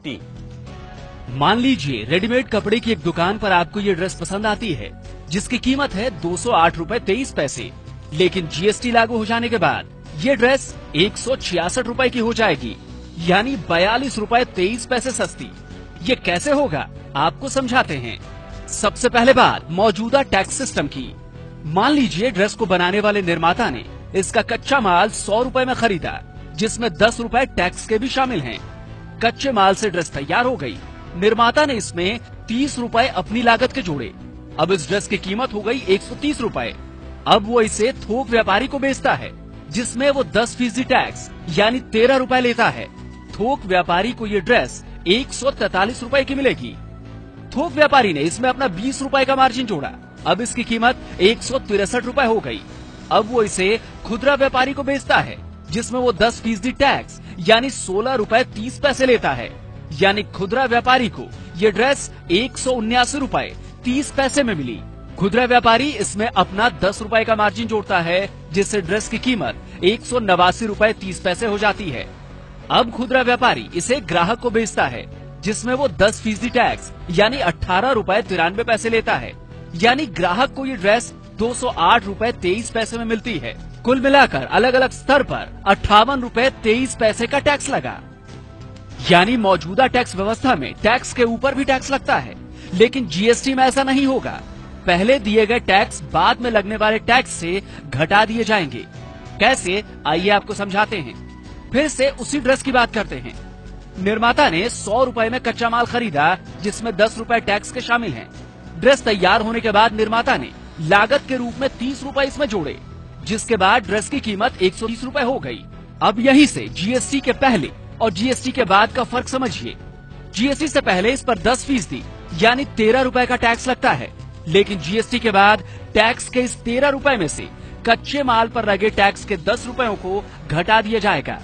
सकती। मान लीजिए रेडीमेड कपड़े की एक दुकान पर आपको ये ड्रेस पसंद आती है, जिसकी कीमत है 208.23 रुपए, लेकिन जीएसटी लागू हो जाने के बाद ये ड्रेस 166 रुपए की हो जाएगी, यानी 42.23 रुपए सस्ती। ये कैसे होगा, आपको समझाते हैं। सबसे पहले बात मौजूदा टैक्स सिस्टम की। मान लीजिए ड्रेस को बनाने वाले निर्माता ने इसका कच्चा माल 100 रुपए में खरीदा, जिसमें 10 रुपए टैक्स के भी शामिल हैं। कच्चे माल से ड्रेस तैयार हो गई, निर्माता ने इसमें 30 रुपए अपनी लागत के जोड़े। अब इस ड्रेस की कीमत हो गई 130 रुपए। अब वो इसे थोक व्यापारी को बेचता है, जिसमें वो 10% टैक्स यानी 13 रुपए लेता है। थोक व्यापारी को ये ड्रेस 143 रुपए की मिलेगी। थोक व्यापारी ने इसमें अपना 20 रुपए का मार्जिन जोड़ा, अब इसकी कीमत 163 रुपए हो गई। अब वो इसे खुदरा व्यापारी को बेचता है, जिसमें वो 10% टैक्स यानी 16 रुपए 30 पैसे लेता है। यानी खुदरा व्यापारी को ये ड्रेस 179 रुपए 30 पैसे में मिली। खुदरा व्यापारी इसमें अपना 10 रुपए का मार्जिन जोड़ता है, जिससे ड्रेस की कीमत 189 रुपए 30 पैसे हो जाती है। अब खुदरा व्यापारी इसे ग्राहक को बेचता है, जिसमें वो 10% टैक्स यानी 18 रुपए 93 पैसे लेता है। यानी ग्राहक को ये ड्रेस 208 रुपए 23 पैसे में मिलती है। कुल मिलाकर अलग अलग स्तर पर 58 रुपए 23 पैसे का टैक्स लगा। यानी मौजूदा टैक्स व्यवस्था में टैक्स के ऊपर भी टैक्स लगता है, लेकिन जीएसटी में ऐसा नहीं होगा। पहले दिए गए टैक्स बाद में लगने वाले टैक्स से घटा दिए जाएंगे। कैसे, आइए आपको समझाते हैं। फिर से उसी ड्रेस की बात करते हैं। निर्माता ने 100 रुपए में कच्चा माल खरीदा, जिसमें 10 रुपए टैक्स के शामिल हैं। ड्रेस तैयार होने के बाद निर्माता ने लागत के रूप में 30 रुपए इसमें जोड़े, जिसके बाद ड्रेस की कीमत 130 रुपए हो गई। अब यहीं से जीएसटी के पहले और जीएसटी के बाद का फर्क समझिए। जीएसटी से पहले इस पर 10% यानी 13 रुपए का टैक्स लगता है, लेकिन जीएसटी के बाद टैक्स के इस 13 रुपए में से कच्चे माल पर लगे टैक्स के 10 रुपयों को घटा दिया जाएगा।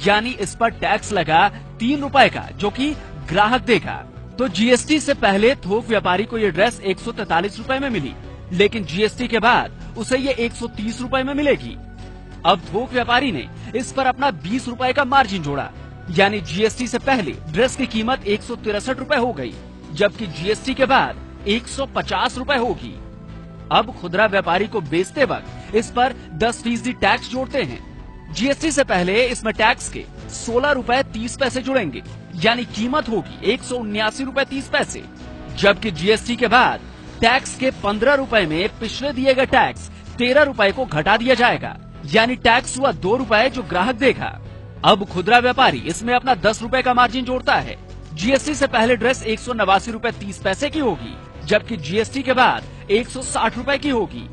यानी इस पर टैक्स लगा 3 रुपए का, जो कि ग्राहक देगा। तो जीएसटी से पहले थोक व्यापारी को ये ड्रेस 143 रुपए में मिली, लेकिन जीएसटी के बाद उसे ये 130 रुपए में मिलेगी। अब थोक व्यापारी ने इस पर अपना 20 रुपए का मार्जिन जोड़ा, यानी जीएसटी से पहले ड्रेस की कीमत 163 रुपए हो गई, जबकि जीएसटी के बाद 150 रुपए होगी। अब खुदरा व्यापारी को बेचते वक्त इस पर 10% टैक्स जोड़ते हैं। जीएसटी से पहले इसमें टैक्स के 16 रुपए 30 पैसे जुड़ेंगे, यानी कीमत होगी 179 रुपए 30 पैसे, जबकि जीएसटी के बाद टैक्स के 15 रुपए में पिछले दिए गए टैक्स 13 रुपए को घटा दिया जाएगा, यानी टैक्स हुआ 2 रुपए जो ग्राहक देगा। अब खुदरा व्यापारी इसमें अपना 10 रुपए का मार्जिन जोड़ता है। जीएसटी से पहले ड्रेस 189 रुपए 30 पैसे की होगी, जबकि जीएसटी के बाद 160 रुपए की होगी।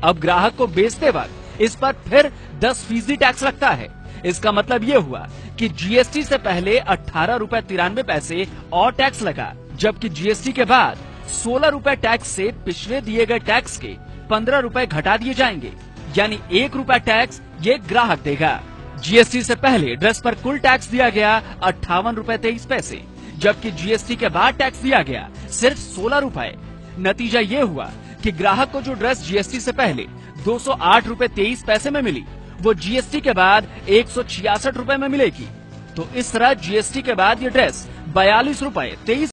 अब ग्राहक को बेचते वक्त इस पर फिर 10% टैक्स लगता है। इसका मतलब ये हुआ कि जीएसटी से पहले 18 रुपए 93 पैसे और टैक्स लगा, जबकि जीएसटी के बाद 16 रुपए टैक्स से पिछले दिए गए टैक्स के 15 रुपए घटा दिए जाएंगे, यानी 1 रुपए टैक्स ये ग्राहक देगा। जीएसटी से पहले ड्रेस पर कुल टैक्स दिया गया 58 रुपए 23 पैसे, जबकि जीएसटी के बाद टैक्स दिया गया सिर्फ 16 रुपए। नतीजा ये हुआ कि ग्राहक को जो ड्रेस जीएसटी से पहले 208 रुपए 23 पैसे में मिली, वो जीएसटी के बाद 166 रुपए में मिलेगी। तो इस तरह जीएसटी के बाद ये ड्रेस 42 रुपए 23